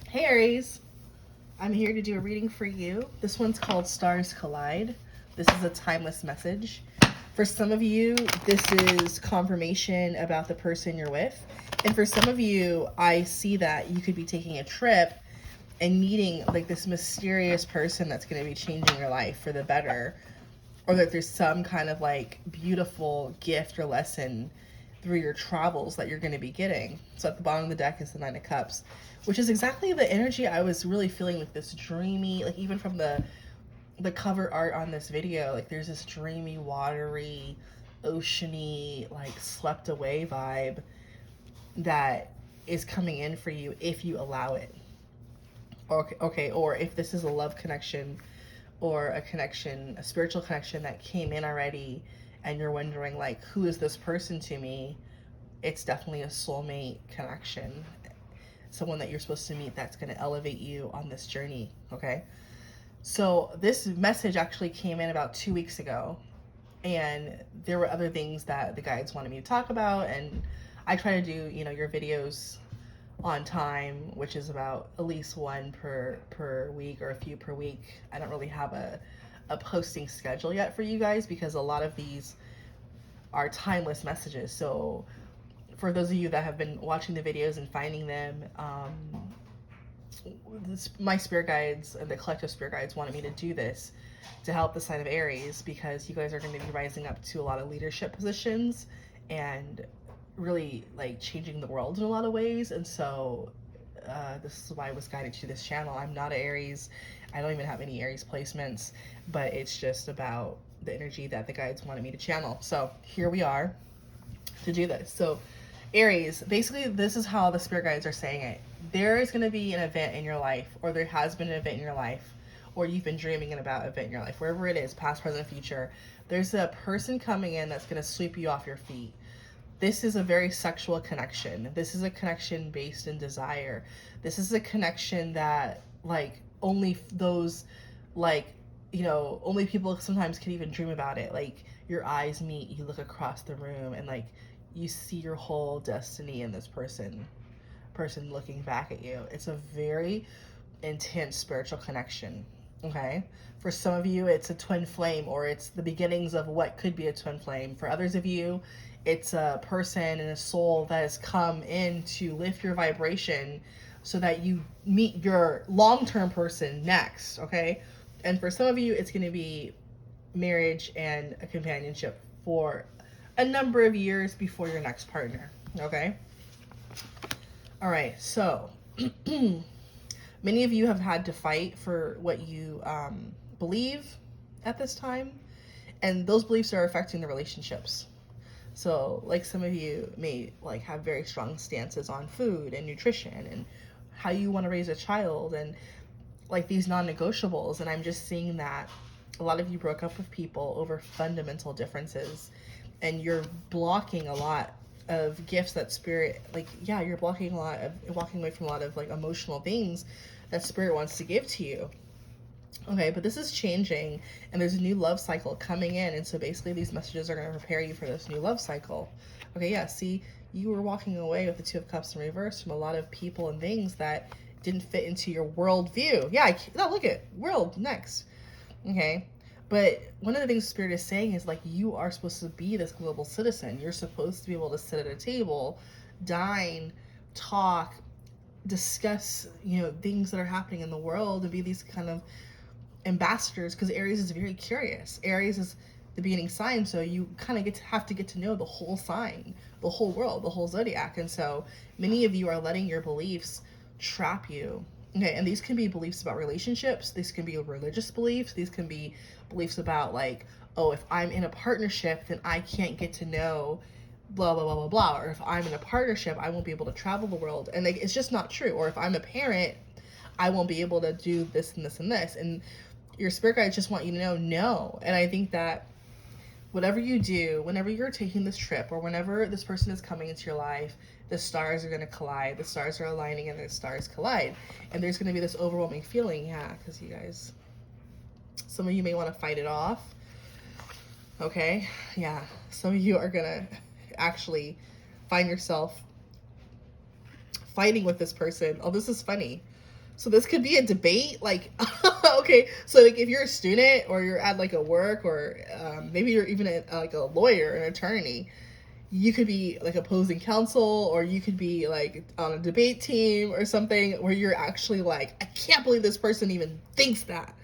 Hey Aries, I'm here to do a reading for you. This one's called Stars Collide. This is a timeless message. For some of you, this is confirmation about the person you're with. And for some of you, I see that you could be taking a trip and meeting like this mysterious person that's going to be changing your life for the better. Or that there's some kind of like beautiful gift or lesson through your travels that you're going to be getting. So at the bottom of the deck is the Nine of Cups, which is exactly the energy I was really feeling with this dreamy, like even from the cover art on this video, like there's this dreamy, watery, oceany, like slept away vibe that is coming in for you if you allow it. Okay, or if this is a love connection or a connection, a spiritual connection that came in already and you're wondering like, who is this person to me? It's definitely a soulmate connection. Someone that you're supposed to meet that's going to elevate you on this journey, okay? So this message actually came in about 2 weeks ago, and there were other things that the guides wanted me to talk about, and I try to do, your videos on time, which is about at least one per week or a few per week. I don't really have a posting schedule yet for you guys because a lot of these are timeless messages. So for those of you that have been watching the videos and finding them, my spirit guides and the collective spirit guides wanted me to do this to help the sign of Aries because you guys are going to be rising up to a lot of leadership positions and really like changing the world in a lot of ways. And so this is why I was guided to this channel. I'm not an Aries. I don't even have any Aries placements, but it's just about the energy that the guides wanted me to channel. So here we are to do this. So Aries, basically this is how the spirit guides are saying it. There is going to be an event in your life, or there has been an event in your life, or you've been dreaming about an event in your life, wherever it is, past, present, future. There's a person coming in that's going to sweep you off your feet. This is a very sexual connection. This is a connection based in desire. This is a connection that like only those only people sometimes can even dream about it. Like your eyes meet, you look across the room and like you see your whole destiny in this person looking back at you. It's a very intense spiritual connection. Okay, for some of you it's a twin flame, or it's the beginnings of what could be a twin flame. For others of you, it's a person and a soul that has come in to lift your vibration so that you meet your long-term person next. Okay, and for some of you it's going to be marriage and a companionship for a number of years before your next partner. Okay, all right, so many of you have had to fight for what you believe at this time, and those beliefs are affecting the relationships. So like some of you may like have very strong stances on food and nutrition and how you want to raise a child and like these non-negotiables. And I'm just seeing that a lot of you broke up with people over fundamental differences, and you're blocking a lot of gifts that spirit, like, yeah, you're blocking a lot of walking away from a lot of like emotional things that spirit wants to give to you. Okay, but this is changing and there's a new love cycle coming in. And so basically these messages are going to prepare you for this new love cycle. Okay, yeah, see, you were walking away with the Two of Cups in reverse from a lot of people and things that didn't fit into your world view. Yeah, no, look at world next. Okay, but one of the things Spirit is saying is like you are supposed to be this global citizen. You're supposed to be able to sit at a table, dine, talk, discuss, things that are happening in the world and be these kind of ambassadors, because Aries is very curious. Aries is the beginning sign, so you kind of have to get to know the whole sign, the whole world, the whole zodiac. And so many of you are letting your beliefs trap you. Okay, and these can be beliefs about relationships. These can be religious beliefs. These can be beliefs about like, oh, if I'm in a partnership, then I can't get to know blah, blah, blah, blah, blah. Or if I'm in a partnership, I won't be able to travel the world. And like, it's just not true. Or if I'm a parent, I won't be able to do this and this and this. And your spirit guides just want you to know, no. And I think that whatever you do, whenever you're taking this trip or whenever this person is coming into your life, the stars are going to collide. The stars are aligning and the stars collide. And there's going to be this overwhelming feeling, yeah, because you guys, some of you may want to fight it off. Okay, yeah, some of you are going to actually find yourself fighting with this person. Oh, this is funny. So this could be a debate, like, okay, so like if you're a student or you're at like a work, or maybe you're even like a lawyer, an attorney, you could be like opposing counsel, or you could be like on a debate team or something where you're actually like, I can't believe this person even thinks that.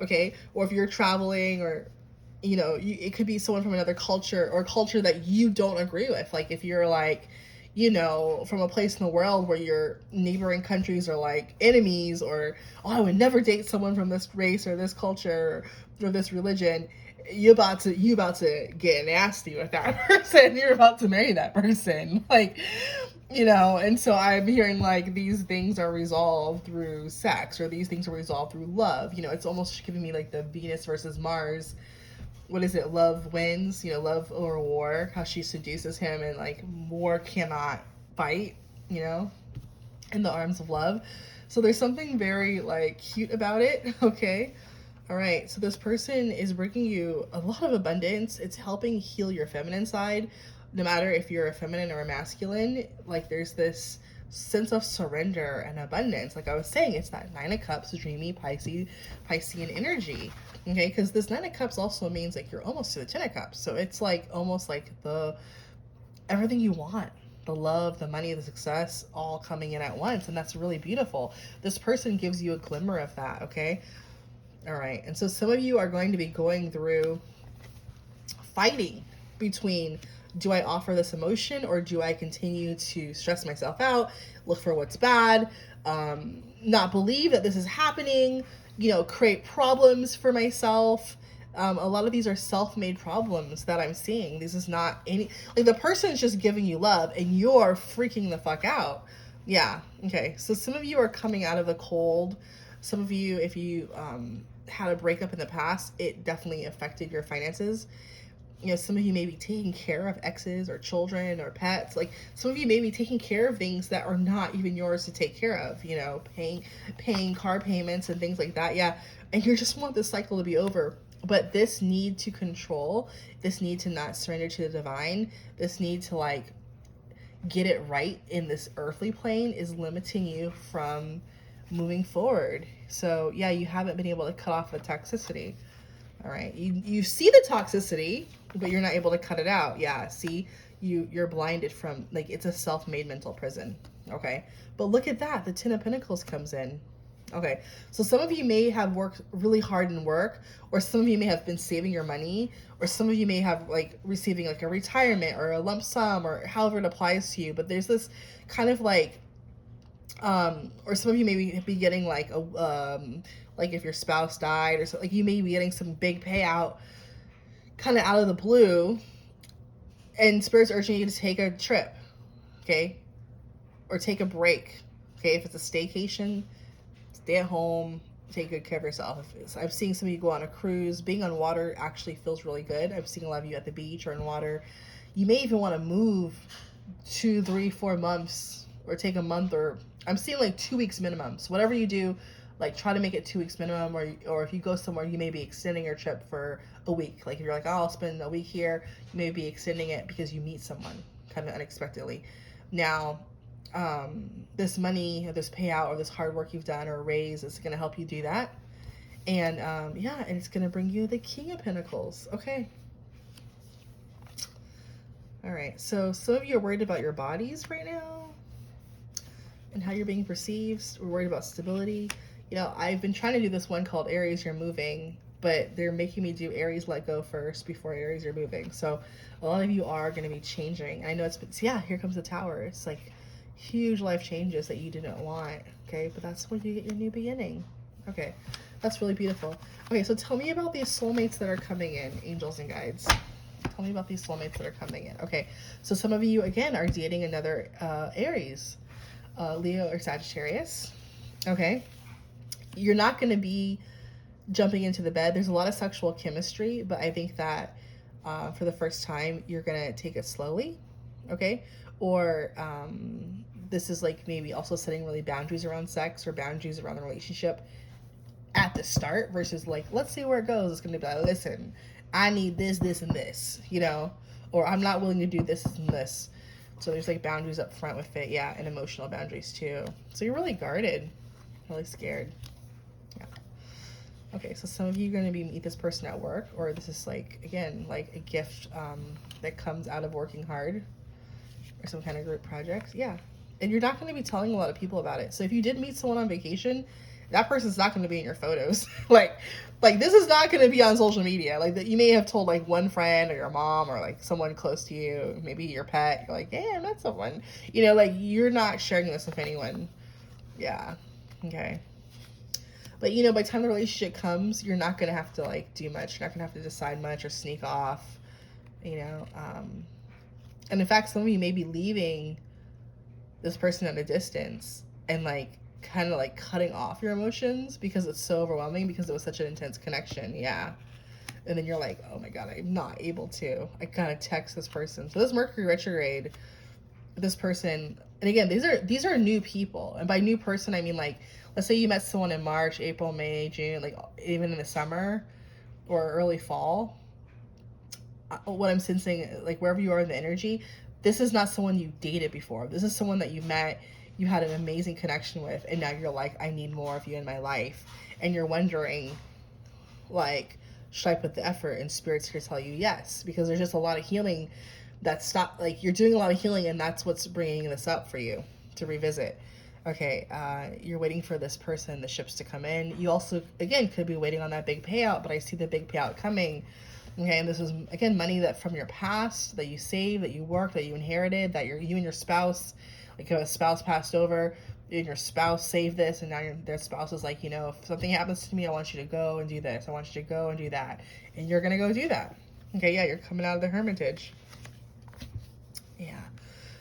Okay. Or if you're traveling, or it could be someone from another culture, or culture that you don't agree with. Like if you're like, from a place in the world where your neighboring countries are like enemies, or, oh, I would never date someone from this race or this culture or this religion. You about to get nasty with that person. You're about to marry that person. Like, and so I'm hearing like these things are resolved through sex, or these things are resolved through love. It's almost giving me like the Venus versus Mars. What is it? Love wins, love over war, how she seduces him, and like war cannot fight, in the arms of love. So there's something very like cute about it. Okay. All right. So this person is bringing you a lot of abundance. It's helping heal your feminine side. No matter if you're a feminine or a masculine, like there's this sense of surrender and abundance. Like I was saying, it's that Nine of Cups, dreamy Piscean energy. Okay, because this Nine of Cups also means like you're almost to the Ten of Cups. So it's like almost like everything you want, the love, the money, the success, all coming in at once. And that's really beautiful. This person gives you a glimmer of that. Okay. All right. And so some of you are going to be going through fighting between, do I offer this emotion, or do I continue to stress myself out, look for what's bad, not believe that this is happening, create problems for myself. A lot of these are self-made problems that I'm seeing. This is not any, like the person's just giving you love and you're freaking the fuck out. Yeah. Okay. So some of you are coming out of the cold. Some of you, if you had a breakup in the past, it definitely affected your finances. Some of you may be taking care of exes or children or pets. Like some of you may be taking care of things that are not even yours to take care of, paying car payments and things like that. Yeah. And you just want this cycle to be over. But this need to control, this need to not surrender to the divine, this need to like get it right in this earthly plane is limiting you from moving forward. So yeah, you haven't been able to cut off the toxicity. All right. You see the toxicity, but you're not able to cut it out. Yeah. See, you're blinded from, like, it's a self-made mental prison. Okay. But look at that. The Ten of Pentacles comes in. Okay. So some of you may have worked really hard in work, or some of you may have been saving your money, or some of you may have like receiving like a retirement or a lump sum, or however it applies to you. But there's this kind of like, or some of you may be getting like like if your spouse died or something, like you may be getting some big payout kind of out of the blue, and Spirit's urging you to take a trip, okay? Or take a break, okay? If it's a staycation, stay at home, take good care of yourself. I'm seeing some of you go on a cruise. Being on water actually feels really good. I'm seeing a lot of you at the beach or in water. You may even want to move 2, 3, 4 months, or take a month, or I'm seeing like 2 weeks minimum. So whatever you do, like try to make it 2 weeks minimum, or if you go somewhere, you may be extending your trip for a week. Like if you're like, oh, I'll spend a week here, you may be extending it because you meet someone kind of unexpectedly. Now, this money, or this payout, or this hard work you've done, or a raise, is going to help you do that. And yeah, and it's going to bring you the King of Pentacles. Okay. All right. So some of you are worried about your bodies right now and how you're being perceived. We're worried about stability. I've been trying to do this one called Aries, You're Moving, but they're making me do Aries, Let Go first before Aries, You're Moving. So a lot of you are going to be changing. I know it's been, yeah, here comes the Tower. It's like huge life changes that you didn't want. Okay. But that's when you get your new beginning. Okay. That's really beautiful. Okay. So tell me about these soulmates that are coming in, angels and guides. Tell me about these soulmates that are coming in. Okay. So some of you, again, are dating another Aries, Leo, or Sagittarius. Okay. You're not going to be jumping into the bed. There's a lot of sexual chemistry, but I think that for the first time, you're going to take it slowly. Okay. Or this is like maybe also setting really boundaries around sex, or boundaries around the relationship at the start, versus like, let's see where it goes. It's going to be like, listen, I need this, this, and this, or I'm not willing to do this and this. So there's like boundaries up front with it. Yeah. And emotional boundaries too. So you're really guarded. really scared. Yeah. Okay, so some of you are going to be meet this person at work, or this is like, again, like a gift that comes out of working hard or some kind of group project. Yeah. And you're not going to be telling a lot of people about it. So if you did meet someone on vacation, that person's not going to be in your photos. like this is not going to be on social media. Like that you may have told like one friend or your mom or like someone close to you, maybe your pet. You're like, yeah, I met someone. You know, like you're not sharing this with anyone. Yeah. Okay. But you know, by the time the relationship comes, you're not gonna have to like do much. You're not gonna have to decide much or sneak off. You know, and in fact, some of you may be leaving this person at a distance and like kind of like cutting off your emotions because it's so overwhelming because it was such an intense connection. Yeah. And then you're like, oh my God, I'm not able to. I gotta text this person. So this Mercury retrograde, this person, and again, these are new people. And by new person, I mean like, let's say you met someone in March, April, May, June, like even in the summer or early fall. What I'm sensing, like wherever you are in the energy, this is not someone you dated before. This is someone that you met, you had an amazing connection with, and now you're like, I need more of you in my life. And you're wondering, like, should I put the effort? And spirit's here to tell you yes, because there's just a lot of healing that's not, like, you're doing a lot of healing, and that's what's bringing this up for you to revisit. Okay, you're waiting for this person, the ships to come in. You also, again, could be waiting on that big payout, but I see the big payout coming. Okay, and this is, again, money that from your past, that you saved, that you worked, that you inherited, that you and your spouse, like if a spouse passed over, you and your spouse saved this, and now their spouse is like, you know, if something happens to me, I want you to go and do this. I want you to go and do that. And you're going to go do that. Okay, yeah, you're coming out of the hermitage. Yeah.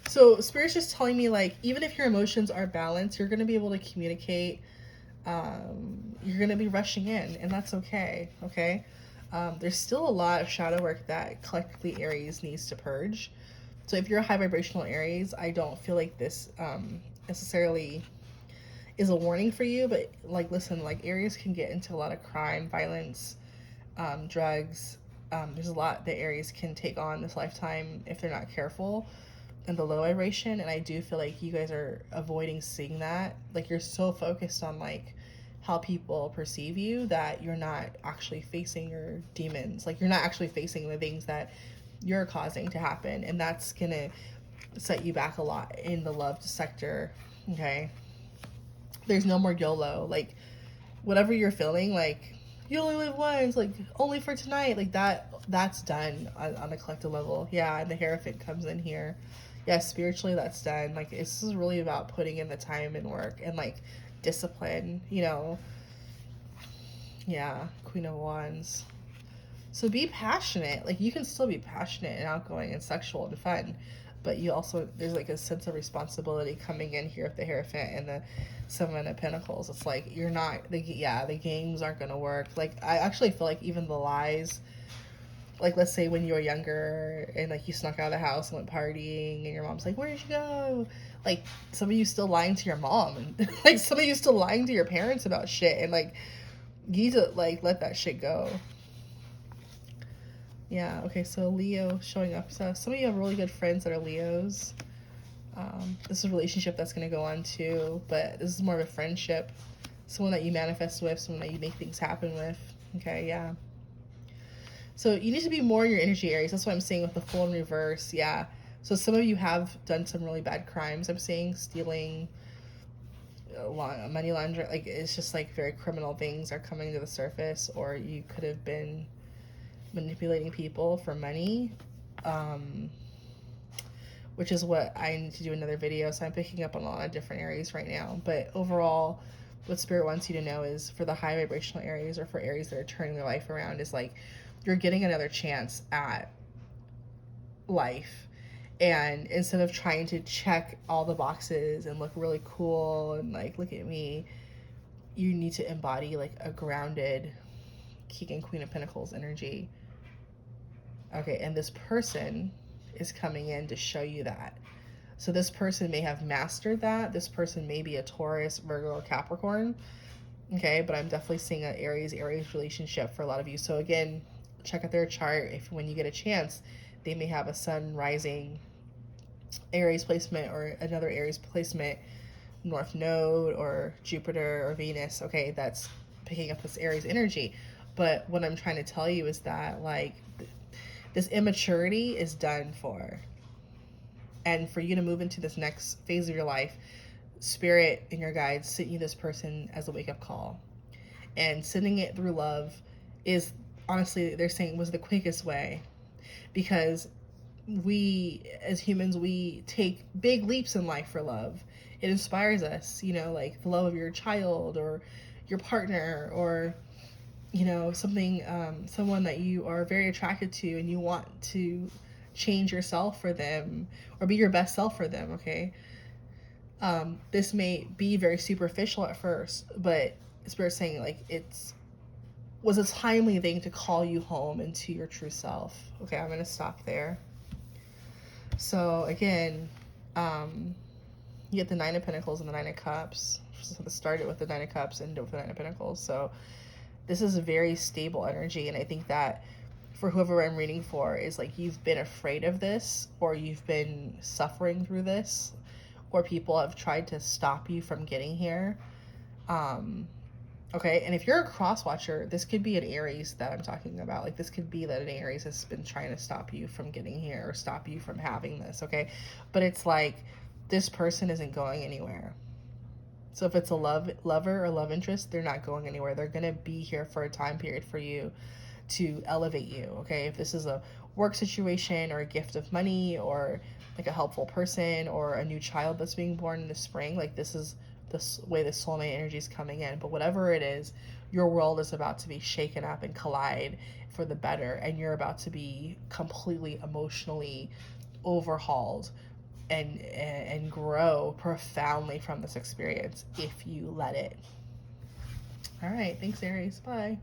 So Spirit's just telling me, like, even if your emotions are balanced, you're going to be able to communicate. You're going to be rushing in, and that's okay. Okay. There's still a lot of shadow work that collectively Aries needs to purge. So if you're a high vibrational Aries, I don't feel like this necessarily is a warning for you, but like, listen, like Aries can get into a lot of crime, violence, drugs. There's a lot that Aries can take on this lifetime if they're not careful in the low vibration. And I do feel like you guys are avoiding seeing that. Like you're so focused on like how people perceive you that you're not actually facing your demons. Like you're not actually facing the things that you're causing to happen, and that's gonna set you back a lot in the love sector. Okay, there's no more YOLO. Like whatever you're feeling, like you only live once, like only for tonight, like that's done on a collective level. Yeah, and the Hierophant comes in here. Yeah, spiritually that's done. Like this is really about putting in the time and work and like discipline, you know. Yeah, Queen of Wands. So be passionate. Like you can still be passionate and outgoing and sexual and fun, but you also, there's like a sense of responsibility coming in here with the Hierophant and the Seven of Pentacles. It's like you're not, the games aren't going to work. Like I actually feel like even the lies, like let's say when you were younger and like you snuck out of the house and went partying and your mom's like, where did you go? Like some of you still lying to your mom and like some of you still lying to your parents about shit, and like you need to like let that shit go. Yeah, okay, so Leo showing up. So some of you have really good friends that are Leos. This is a relationship that's going to go on too, but this is more of a friendship. Someone that you manifest with, someone that you make things happen with. Okay, yeah. So you need to be more in your energy, Aries. That's what I'm saying with the Fool in reverse. Yeah. So some of you have done some really bad crimes. I'm saying stealing, money laundering. Like it's just like very criminal things are coming to the surface, or you could have been manipulating people for money, which is what I need to do another video. So I'm picking up on a lot of different Aries right now. But overall, what Spirit wants you to know is for the high vibrational Aries, or for Aries that are turning their life around, is like you're getting another chance at life. And instead of trying to check all the boxes and look really cool and like, look at me, you need to embody like a grounded King and Queen of Pentacles energy. Okay, and this person is coming in to show you that. So this person may have mastered that. This person may be a Taurus, Virgo, or Capricorn. Okay, but I'm definitely seeing an Aries relationship for a lot of you. So again, check out their chart. If when you get a chance, they may have a Sun rising Aries placement or another Aries placement North Node or Jupiter or Venus, okay, that's picking up this Aries energy. But what I'm trying to tell you is that, like, this immaturity is done for. And for you to move into this next phase of your life, Spirit and your guides sent you this person as a wake up call. And sending it through love is, honestly, they're saying, was the quickest way. Because we, as humans, we take big leaps in life for love. It inspires us, you know, like the love of your child or your partner, or, you know, something, someone that you are very attracted to and you want to change yourself for them or be your best self for them, okay? This may be very superficial at first, but Spirit's saying, like, it's was a timely thing to call you home into your true self. Okay, I'm gonna stop there. So again, you get the Nine of Pentacles and the Nine of Cups. So it started with the Nine of Cups and ended with the Nine of Pentacles. So this is a very stable energy, and I think that for whoever I'm reading for is like you've been afraid of this, or you've been suffering through this, or people have tried to stop you from getting here. Okay, and if you're a cross watcher, this could be an Aries that I'm talking about. Like, this could be that an Aries has been trying to stop you from getting here or stop you from having this, okay? But it's like this person isn't going anywhere. So if it's a lover or love interest, they're not going anywhere. They're going to be here for a time period for you to elevate you, okay? If this is a work situation or a gift of money or like a helpful person or a new child that's being born in the spring, like this is the way the soulmate energy is coming in. But whatever it is, your world is about to be shaken up and collide for the better, and you're about to be completely emotionally overhauled and grow profoundly from this experience if you let it. All right, thanks, Aries. Bye.